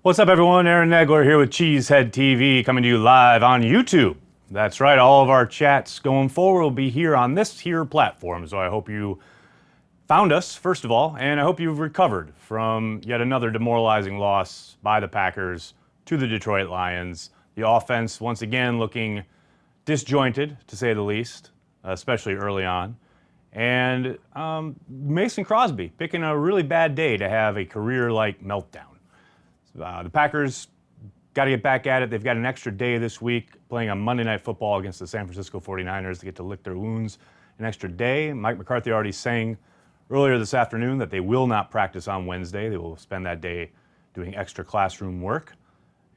What's up, everyone? Aaron Nagler here with Cheesehead TV, coming to you live on YouTube. That's right, all of our chats going forward will be here on this here platform. So I hope you found us, first of all, and I hope you've recovered from yet another demoralizing loss by the Packers to the Detroit Lions. The offense, once again, looking disjointed, to say the least, especially early on. And Mason Crosby picking a really bad day to have a career-like meltdown. The Packers got to get back at it. They've got an extra day this week playing on Monday Night Football against the San Francisco 49ers to get to lick their wounds an extra day. Mike McCarthy already saying earlier this afternoon that they will not practice on Wednesday. They will spend that day doing extra classroom work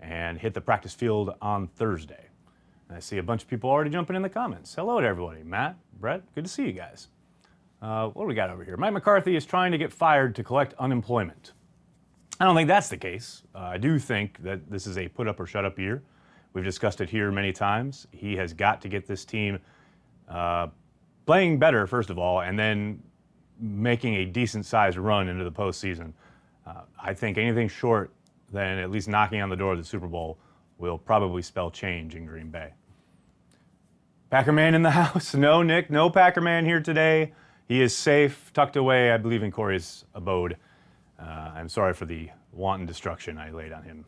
and hit the practice field on Thursday. And I see a bunch of people already jumping in the comments. Hello to everybody. Matt, Brett, good to see you guys. What do we got over here? Mike McCarthy is trying to get fired to collect unemployment. I don't think that's the case. I do think that this is a put up or shut up year. We've discussed it here many times. He has got to get this team playing better, first of all, and then making a decent sized run into the postseason. I think anything short than at least knocking on the door of the Super Bowl will probably spell change in Green Bay. Packerman in the house. No, Nick, no Packerman here today. He is safe, tucked away, I believe, in Corey's abode. I'm sorry for the wanton destruction I laid on him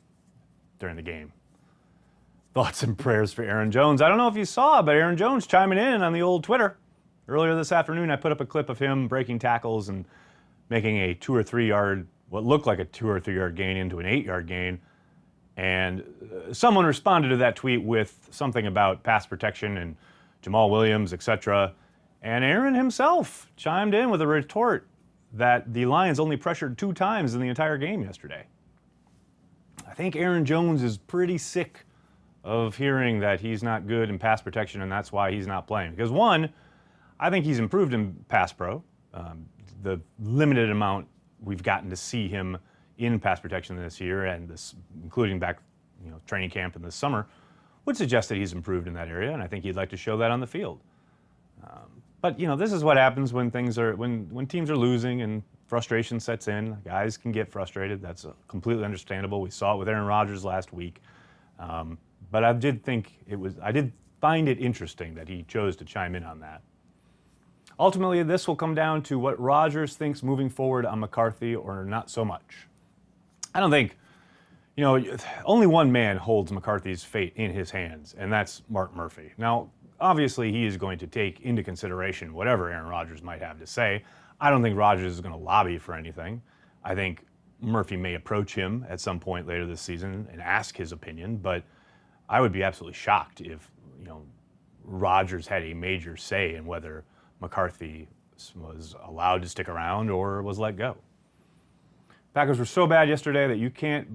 during the game. Thoughts and prayers for Aaron Jones. I don't know if you saw, but Aaron Jones chiming in on the old Twitter. Earlier this afternoon, I put up a clip of him breaking tackles and making a 2 or 3 yard, what looked like a 2 or 3 yard gain into an 8 yard gain. And someone responded to that tweet with something about pass protection and Jamal Williams, etc. And Aaron himself chimed in with a retort that the Lions only pressured 2 times in the entire game yesterday. I think Aaron Jones is pretty sick of hearing that he's not good in pass protection and that's why he's not playing. Because one, I think he's improved in pass pro. The limited amount we've gotten to see him in pass protection this year, and this, including back, training camp in the summer, would suggest that he's improved in that area, and I think he'd like to show that on the field. But this is what happens when teams are losing and frustration sets in. Guys can get frustrated. That's completely understandable. We saw it with Aaron Rodgers last week. But I did find it interesting that he chose to chime in on that. Ultimately, this will come down to what Rodgers thinks moving forward on McCarthy or not so much. I don't think, only one man holds McCarthy's fate in his hands, and that's Mark Murphy. Now, obviously, he is going to take into consideration whatever Aaron Rodgers might have to say. I don't think Rodgers is going to lobby for anything. I think Murphy may approach him at some point later this season and ask his opinion, but I would be absolutely shocked if, Rodgers had a major say in whether McCarthy was allowed to stick around or was let go. Packers were so bad yesterday that you can't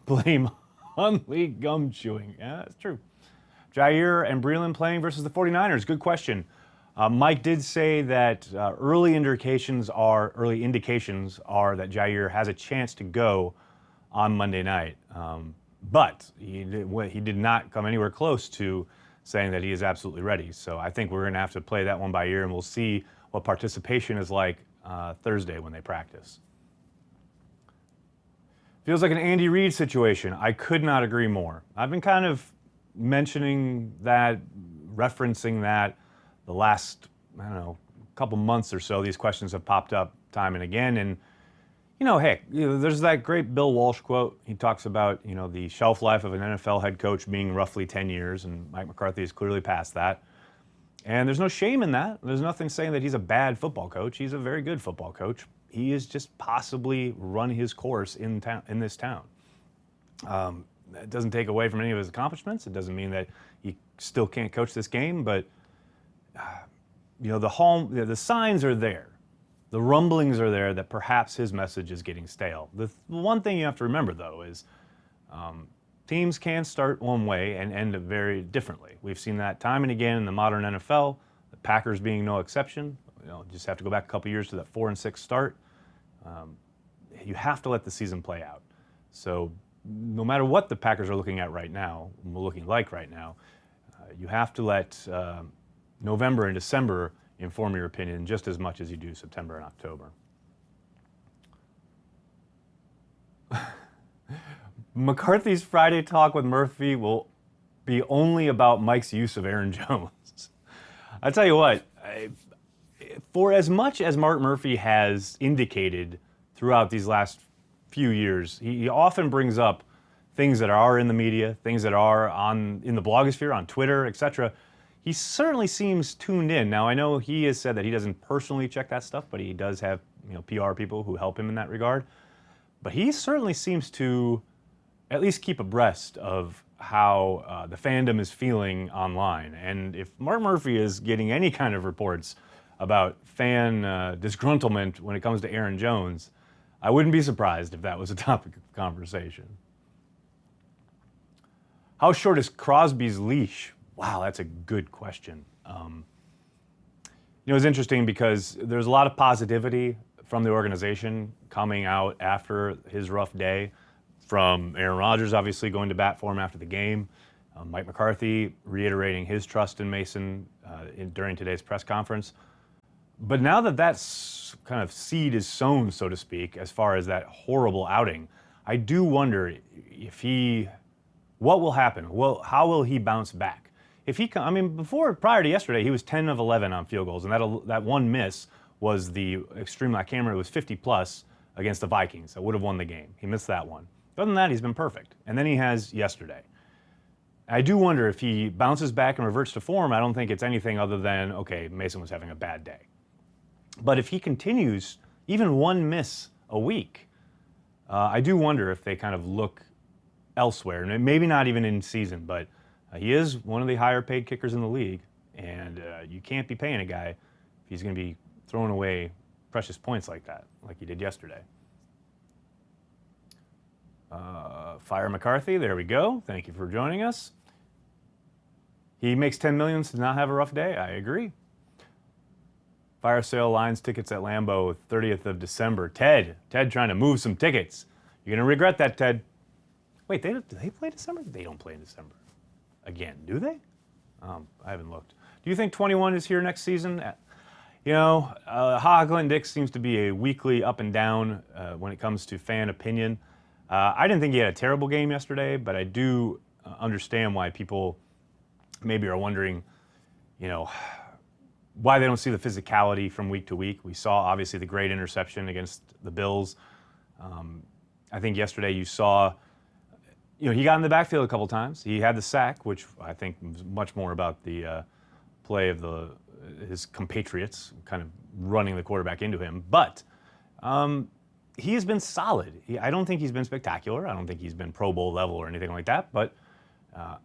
blame Hundley gum chewing. Yeah, that's true. Jair and Breeland playing versus the 49ers. Good question. Mike did say that early indications are that Jair has a chance to go on Monday night. But he did not come anywhere close to saying that he is absolutely ready. So I think we're going to have to play that one by ear, and we'll see what participation is like Thursday when they practice. Feels like an Andy Reid situation. I could not agree more. I've been kind of mentioning that, referencing that the last, couple months or so. These questions have popped up time and again. And, there's that great Bill Walsh quote. He talks about, the shelf life of an NFL head coach being roughly 10 years, and Mike McCarthy is clearly past that. And there's no shame in that. There's nothing saying that he's a bad football coach. He's a very good football coach. He is just possibly run his course in this town. It doesn't take away from any of his accomplishments. It doesn't mean that he still can't coach this game, but the signs are there. The rumblings are there that perhaps his message is getting stale. The one thing you have to remember, though, is teams can start one way and end very differently. We've seen that time and again in the modern NFL, the Packers being no exception. Just have to go back a couple years to that 4-6 start. You have to let the season play out. So no matter what the Packers are looking like right now, you have to let November and December inform your opinion just as much as you do September and October. McCarthy's Friday talk with Murphy will be only about Mike's use of Aaron Jones. I tell you what, for as much as Mark Murphy has indicated throughout these last few years, he often brings up things that are in the media, things that are in the blogosphere, on Twitter, etc. He certainly seems tuned in. Now, I know he has said that he doesn't personally check that stuff, but he does have PR people who help him in that regard. But he certainly seems to at least keep abreast of how the fandom is feeling online. And if Mark Murphy is getting any kind of reports about fan disgruntlement when it comes to Aaron Jones, I wouldn't be surprised if that was a topic of conversation. How short is Crosby's leash? Wow, that's a good question. It's interesting because there's a lot of positivity from the organization coming out after his rough day, from Aaron Rodgers obviously going to bat for him after the game, Mike McCarthy reiterating his trust in Mason during today's press conference. But now that that's kind of seed is sown, so to speak, as far as that horrible outing, I do wonder what will happen? Well, how will he bounce back? Prior to yesterday, he was 10 of 11 on field goals, and that one miss was the extreme left camera. It was 50 plus against the Vikings. That would have won the game. He missed that one. Other than that, he's been perfect. And then he has yesterday. I do wonder if he bounces back and reverts to form. I don't think it's anything other than, okay, Mason was having a bad day. But if he continues even one miss a week, I do wonder if they kind of look elsewhere. And maybe not even in season, but he is one of the higher paid kickers in the league. And you can't be paying a guy if he's going to be throwing away precious points like that, like he did yesterday. Fire McCarthy, there we go. Thank you for joining us. He makes $10 million to not have a rough day. I agree. Fire sale Lions tickets at Lambeau, 30th of December. Ted trying to move some tickets. You're going to regret that, Ted. Wait, do they play December? They don't play in December. Again, do they? I haven't looked. Do you think 21 is here next season? Ha-Ha-Glenn-Dix seems to be a weekly up and down when it comes to fan opinion. I didn't think he had a terrible game yesterday, but I do understand why people maybe are wondering, why they don't see the physicality from week to week. We saw, obviously, the great interception against the Bills. I think yesterday you saw, he got in the backfield a couple times. He had the sack, which I think was much more about the play of his compatriots kind of running the quarterback into him. But he has been solid. I don't think he's been spectacular. I don't think he's been Pro Bowl level or anything like that. But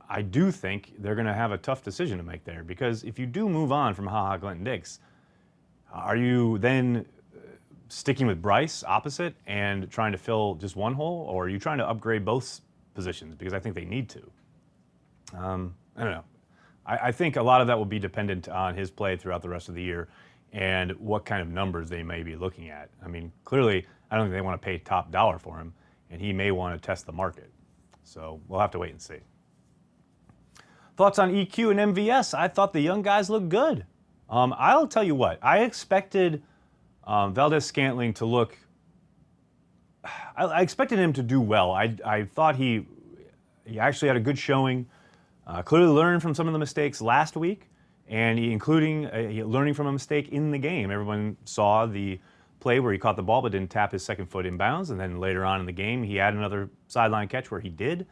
I do think they're going to have a tough decision to make there, because if you do move on from Ha-Ha-Glenn-Dix, are you then sticking with Bryce opposite and trying to fill just one hole, or are you trying to upgrade both positions? Because I think they need to. I don't know. I think a lot of that will be dependent on his play throughout the rest of the year and what kind of numbers they may be looking at. Clearly, I don't think they want to pay top dollar for him, and he may want to test the market. So we'll have to wait and see. Thoughts on EQ and MVS? I thought the young guys looked good. I'll tell you what, I expected Valdez-Scantling to look, I expected him to do well. I thought he actually had a good showing, clearly learned from some of the mistakes last week, and including learning from a mistake in the game. Everyone saw the play where he caught the ball but didn't tap his second foot inbounds, and then later on in the game he had another sideline catch where he did.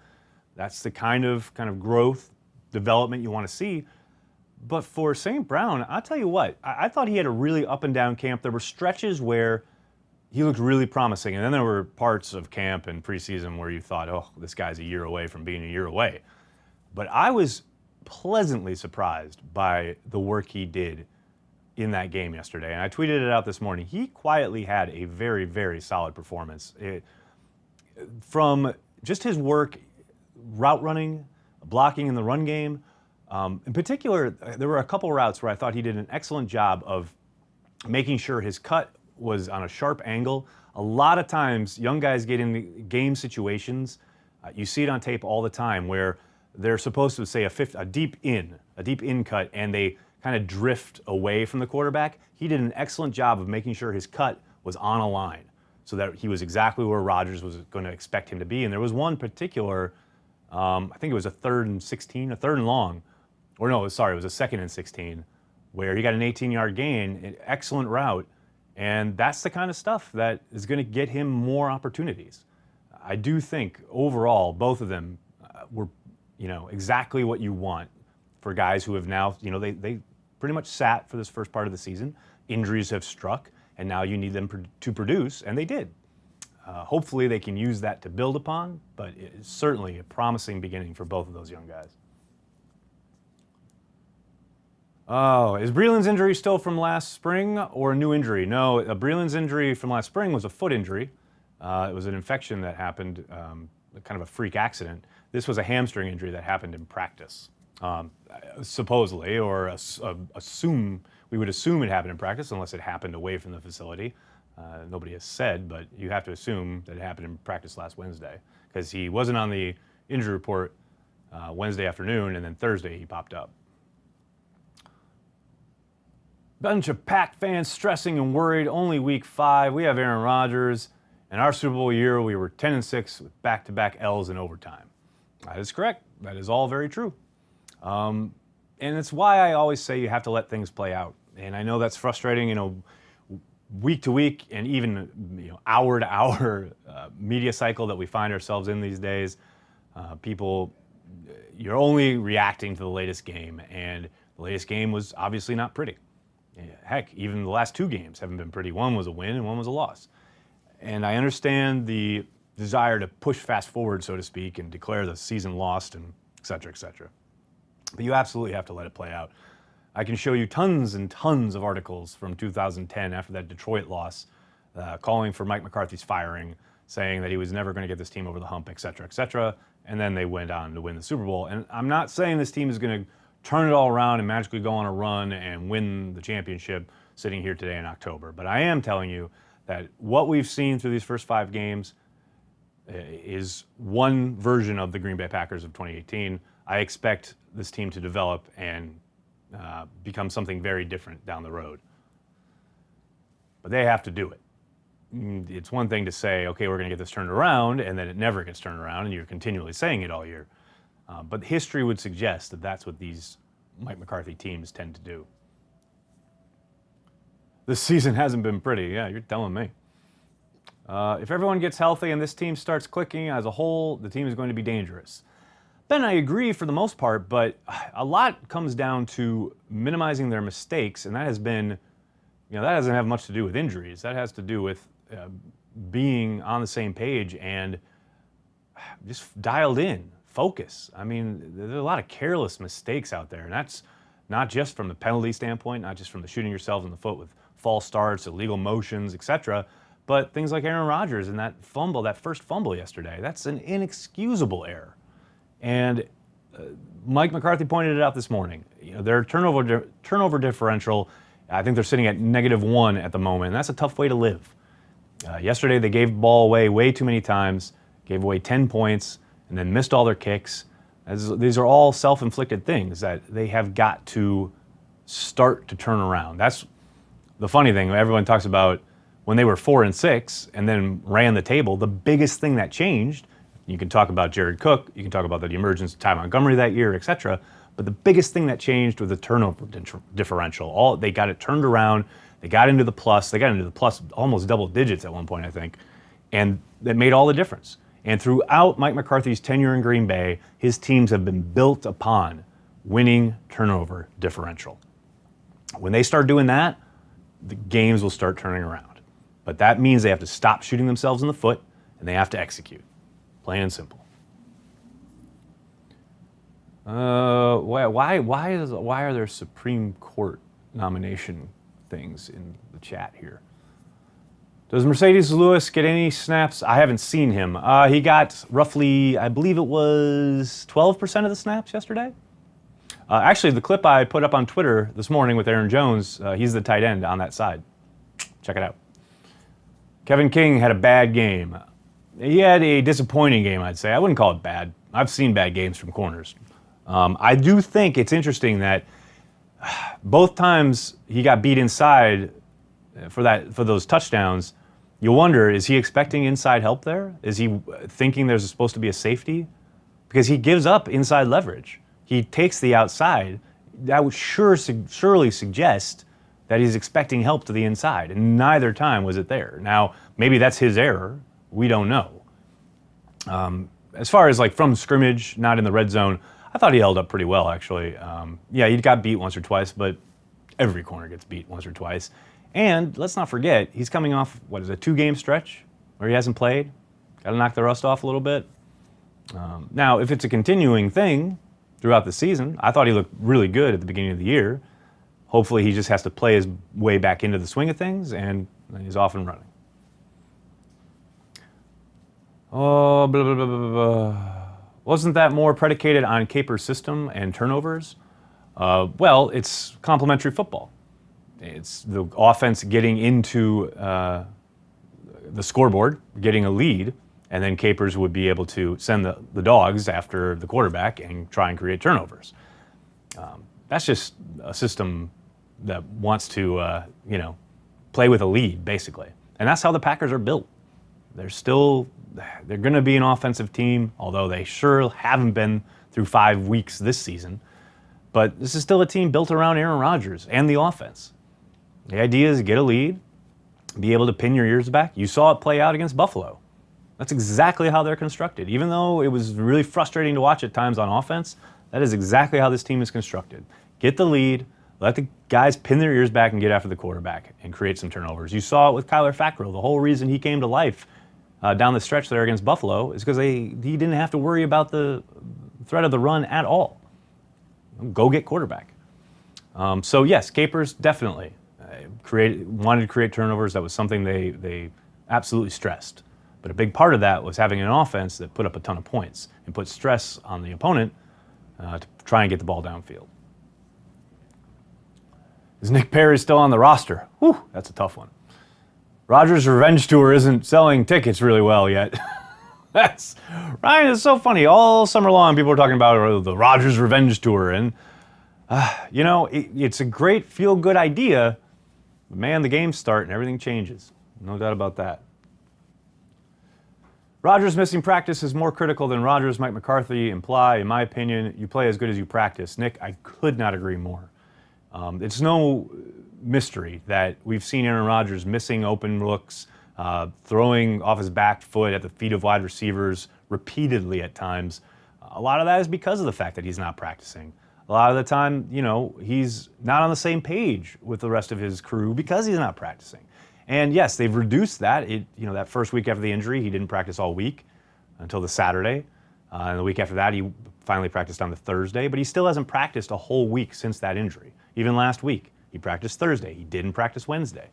That's the kind of growth, development you want to see. But for St. Brown, I'll tell you what, I thought he had a really up and down camp. There were stretches where he looked really promising, and then there were parts of camp and preseason where you thought, oh, this guy's a year away from being a year away. But I was pleasantly surprised by the work he did in that game yesterday, and I tweeted it out this morning. He quietly had a very, very solid performance. From just his work, route running, blocking in the run game. In particular, there were a couple routes where I thought he did an excellent job of making sure his cut was on a sharp angle. A lot of times, young guys get in the game situations. You see it on tape all the time where they're supposed to say a deep in cut, and they kind of drift away from the quarterback. He did an excellent job of making sure his cut was on a line. so that he was exactly where Rodgers was going to expect him to be. And there was one particular, I think it was a 3rd and 16, a 3rd and long, or no, sorry, it was a 2nd and 16, where he got an 18-yard gain, an excellent route, and that's the kind of stuff that is going to get him more opportunities. I do think overall both of them were, exactly what you want for guys who have now, they pretty much sat for this first part of the season. Injuries have struck, and now you need them to produce, and they did. Hopefully they can use that to build upon, but it's certainly a promising beginning for both of those young guys. Oh, is Breeland's injury still from last spring or a new injury? No, Breeland's injury from last spring was a foot injury. It was an infection that happened, kind of a freak accident. This was a hamstring injury that happened in practice, supposedly, or we would assume it happened in practice unless it happened away from the facility. Nobody has said, but you have to assume that it happened in practice last Wednesday because he wasn't on the injury report Wednesday afternoon, and then Thursday he popped up. Bunch of Pack fans stressing and worried. Only week 5. We have Aaron Rodgers. In our Super Bowl year, we were 10-6 with back-to-back L's in overtime. That is correct. That is all very true. And it's why I always say you have to let things play out. And I know that's frustrating, week to week and even hour to hour media cycle that we find ourselves in these days. People, you're only reacting to the latest game, and the latest game was obviously not pretty. Heck, even the last 2 games haven't been pretty. One was a win and one was a loss. And I understand the desire to push fast forward, so to speak, and declare the season lost and et cetera, et cetera. But you absolutely have to let it play out. I can show you tons and tons of articles from 2010 after that Detroit loss, calling for Mike McCarthy's firing, saying that he was never going to get this team over the hump, et cetera, et cetera. And then they went on to win the Super Bowl. And I'm not saying this team is going to turn it all around and magically go on a run and win the championship sitting here today in October. But I am telling you that what we've seen through these first 5 games is one version of the Green Bay Packers of 2018. I expect this team to develop and become something very different down the road. But they have to do it. It's one thing to say, okay, we're going to get this turned around, and then it never gets turned around, and you're continually saying it all year. But history would suggest that that's what these Mike McCarthy teams tend to do. This season hasn't been pretty. Yeah, you're telling me. If everyone gets healthy and this team starts clicking as a whole, the team is going to be dangerous. Ben, I agree for the most part, but a lot comes down to minimizing their mistakes, and that has been, that doesn't have much to do with injuries. That has to do with being on the same page and just dialed in. Focus. I mean, there's a lot of careless mistakes out there, and that's not just from the penalty standpoint, not just from the shooting yourselves in the foot with false starts, illegal motions, etc., but things like Aaron Rodgers and that fumble, that first fumble yesterday. That's an inexcusable error. And Mike McCarthy pointed it out this morning. Their turnover differential, I think they're sitting at -1 at the moment, and that's a tough way to live. Yesterday, they gave the ball away way too many times, gave away 10 points, and then missed all their kicks. These are all self-inflicted things that they have got to start to turn around. That's the funny thing. Everyone talks about when they were 4-6 and then ran the table. The biggest thing that changed, you can talk about Jared Cook, you can talk about the emergence of Ty Montgomery that year, etc. But the biggest thing that changed was the turnover differential. They got it turned around. They got into the plus. They got into the plus almost double digits at one point, I think. And that made all the difference. And throughout Mike McCarthy's tenure in Green Bay, his teams have been built upon winning turnover differential. When they start doing that, the games will start turning around. But that means they have to stop shooting themselves in the foot, and they have to execute. Plain and simple. Why are there Supreme Court nomination things in the chat here? Does Mercedes Lewis get any snaps? I haven't seen him. He got roughly, I believe it was 12% of the snaps yesterday. Actually, the clip I put up on Twitter this morning with Aaron Jones, he's the tight end on that side. Check it out. Kevin King had a bad game. He had a disappointing game, I'd say. I wouldn't call it bad. I've seen bad games from corners. I do think it's interesting that both times he got beat inside for those touchdowns, You wonder, is he expecting inside help there? Is he thinking there's supposed to be a safety? Because he gives up inside leverage. He takes the outside. That would surely suggest that he's expecting help to the inside, and neither time was it there. Now, maybe that's his error. We don't know. As far as like from scrimmage, not in the red zone, I thought he held up pretty well, actually. Yeah, he got beat once or twice, but every corner gets beat once or twice. And let's not forget, he's coming off, what is it, a 2-game stretch where he hasn't played? Got to knock the rust off a little bit. Now, if it's a continuing thing throughout the season, I thought he looked really good at the beginning of the year. Hopefully he just has to play his way back into the swing of things, and he's off and running. Oh, blah, blah, blah, blah, blah. Wasn't that more predicated on Capers' system and turnovers? Well, it's complementary football. It's the offense getting into the scoreboard, getting a lead, and then Capers would be able to send the dogs after the quarterback and try and create turnovers. That's just a system that wants to, play with a lead, basically. And that's how the Packers are built. They're going to be an offensive team, although they sure haven't been through 5 weeks this season. But this is still a team built around Aaron Rodgers and the offense. The idea is to get a lead, be able to pin your ears back. You saw it play out against Buffalo. That's exactly how they're constructed. Even though it was really frustrating to watch at times on offense, that is exactly how this team is constructed. Get the lead, let the guys pin their ears back and get after the quarterback and create some turnovers. You saw it with Kyler Fackrell. The whole reason he came to life down the stretch there against Buffalo is because he didn't have to worry about the threat of the run at all. Go get quarterback. So yes, Capers definitely wanted to create turnovers. That was something they absolutely stressed. But a big part of that was having an offense that put up a ton of points and put stress on the opponent to try and get the ball downfield. Is Nick Perry still on the roster? Whew, that's a tough one. Rodgers' revenge tour isn't selling tickets really well yet. Ryan, it's so funny. All summer long, people were talking about the Rodgers revenge tour. And, it's a great feel-good idea. But, man, the games start and everything changes. No doubt about that. Rodgers missing practice is more critical than Rodgers, Mike McCarthy imply. In my opinion, you play as good as you practice. Nick, I could not agree more. It's no mystery that we've seen Aaron Rodgers missing open looks, throwing off his back foot at the feet of wide receivers repeatedly at times. A lot of that is because of the fact that he's not practicing. A lot of the time, he's not on the same page with the rest of his crew because he's not practicing. And yes, they've reduced that. That first week after the injury, he didn't practice all week until the Saturday. And the week after that, he finally practiced on the Thursday, but he still hasn't practiced a whole week since that injury. Even last week, he practiced Thursday. He didn't practice Wednesday.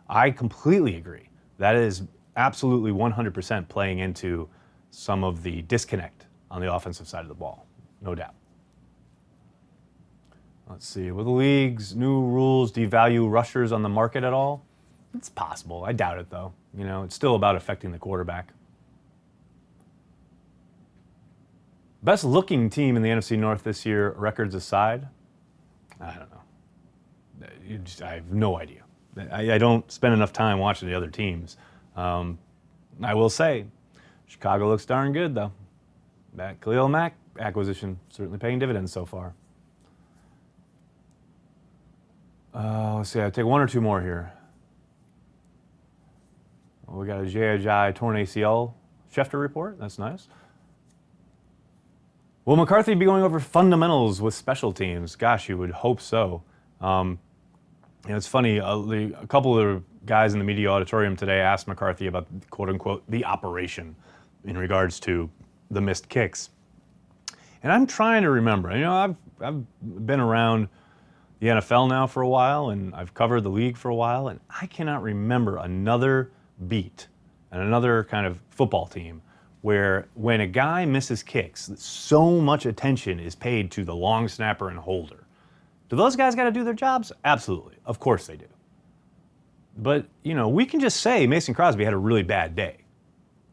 I completely agree. That is absolutely 100% playing into some of the disconnect on the offensive side of the ball, no doubt. Let's see, will the league's new rules devalue rushers on the market at all? It's possible. I doubt it, though. It's still about affecting the quarterback. Best looking team in the NFC North this year, records aside? I don't know. I have no idea. I don't spend enough time watching the other teams. I will say, Chicago looks darn good, though. That Khalil Mack acquisition certainly paying dividends so far. Let's see, I'll take one or two more here. We got a J.I. torn ACL Schefter report. That's nice. Will McCarthy be going over fundamentals with special teams? Gosh, you would hope so. It's funny, a couple of the guys in the media auditorium today asked McCarthy about, quote unquote, the operation in regards to the missed kicks. And I'm trying to remember. I've been around the NFL now for a while, and I've covered the league for a while, and I cannot remember another beat and another kind of football team where when a guy misses kicks, so much attention is paid to the long snapper and holder. Do those guys got to do their jobs? Absolutely. Of course they do. But, we can just say Mason Crosby had a really bad day.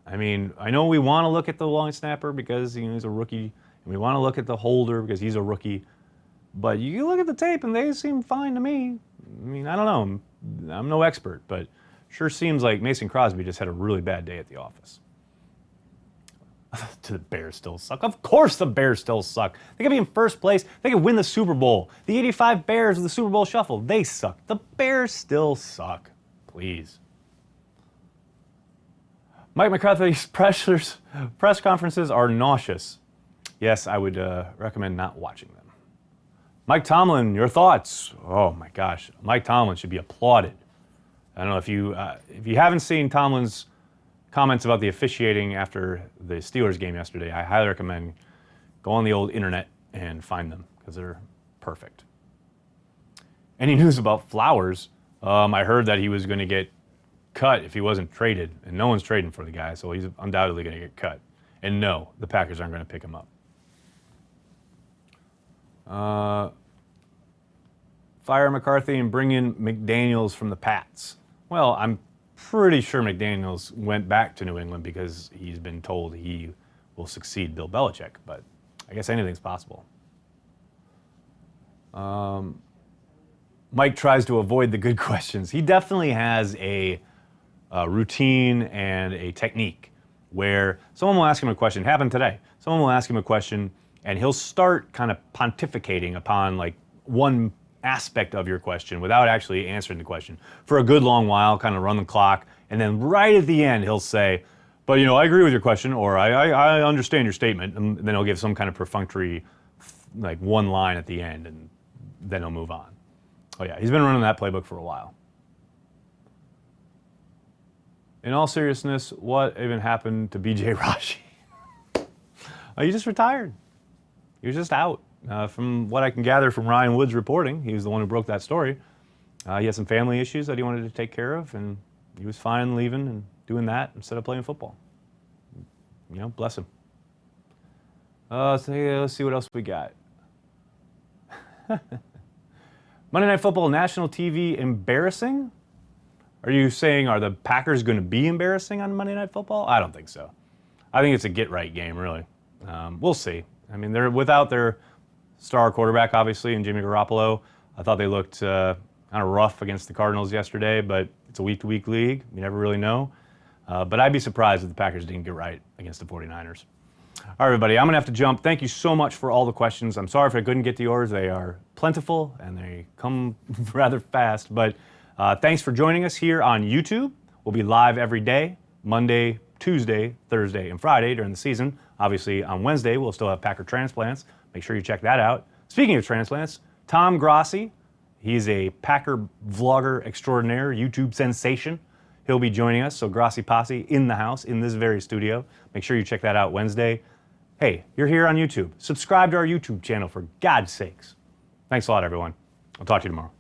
I know we want to look at the long snapper because he's a rookie, and we want to look at the holder because he's a rookie. But you look at the tape and they seem fine to me. I don't know. I'm no expert, but Sure seems like Mason Crosby just had a really bad day at the office. Do the Bears still suck? Of course the Bears still suck. They could be in first place. They could win the Super Bowl. The 85 Bears with the Super Bowl shuffle, they suck. The Bears still suck. Please. Mike McCarthy's press conferences are nauseous. Yes, I would recommend not watching them. Mike Tomlin, your thoughts? Oh my gosh, Mike Tomlin should be applauded. I don't know if you haven't seen Tomlin's comments about the officiating after the Steelers game yesterday. I highly recommend go on the old internet and find them because they're perfect. Any news about Flowers? I heard that he was going to get cut if he wasn't traded, and no one's trading for the guy, so he's undoubtedly going to get cut. And no, the Packers aren't going to pick him up. Fire McCarthy and bring in McDaniels from the Pats. Well, I'm pretty sure McDaniels went back to New England because he's been told he will succeed Bill Belichick, but I guess anything's possible. Mike tries to avoid the good questions. He definitely has a routine and a technique where someone will ask him a question. It happened today. Someone will ask him a question, and he'll start kind of pontificating upon like one aspect of your question without actually answering the question for a good long while, kind of run the clock, and then right at the end he'll say, but you know, I agree with your question, or I understand your statement, and then he'll give some kind of perfunctory like one line at the end, and then he'll move on. Oh yeah, he's been running that playbook for a while. In all seriousness, what even happened to BJ Raji? Oh, he just retired. He was just out. From what I can gather from Ryan Wood's reporting, he was the one who broke that story. He had some family issues that he wanted to take care of, and he was fine leaving and doing that instead of playing football. You know, bless him. Let's see what else we got. Monday Night Football, national TV, embarrassing? Are you saying, are the Packers going to be embarrassing on Monday Night Football? I don't think so. I think it's a get-right game, really. We'll see. I mean, they're without their star quarterback, obviously, and Jimmy Garoppolo. I thought they looked kind of rough against the Cardinals yesterday, but it's a week-to-week league. You never really know. But I'd be surprised if the Packers didn't get right against the 49ers. All right, everybody, I'm going to have to jump. Thank you so much for all the questions. I'm sorry if I couldn't get to yours. They are plentiful, and they come rather fast. But thanks for joining us here on YouTube. We'll be live every day, Monday, Tuesday, Thursday, and Friday during the season. Obviously, on Wednesday, we'll still have Packer Transplants. Make sure you check that out. Speaking of transplants, Tom Grossi, he's a Packer vlogger extraordinaire, YouTube sensation. He'll be joining us, so Grossi Posse in the house, in this very studio. Make sure you check that out Wednesday. Hey, you're here on YouTube. Subscribe to our YouTube channel, for God's sakes. Thanks a lot, everyone. I'll talk to you tomorrow.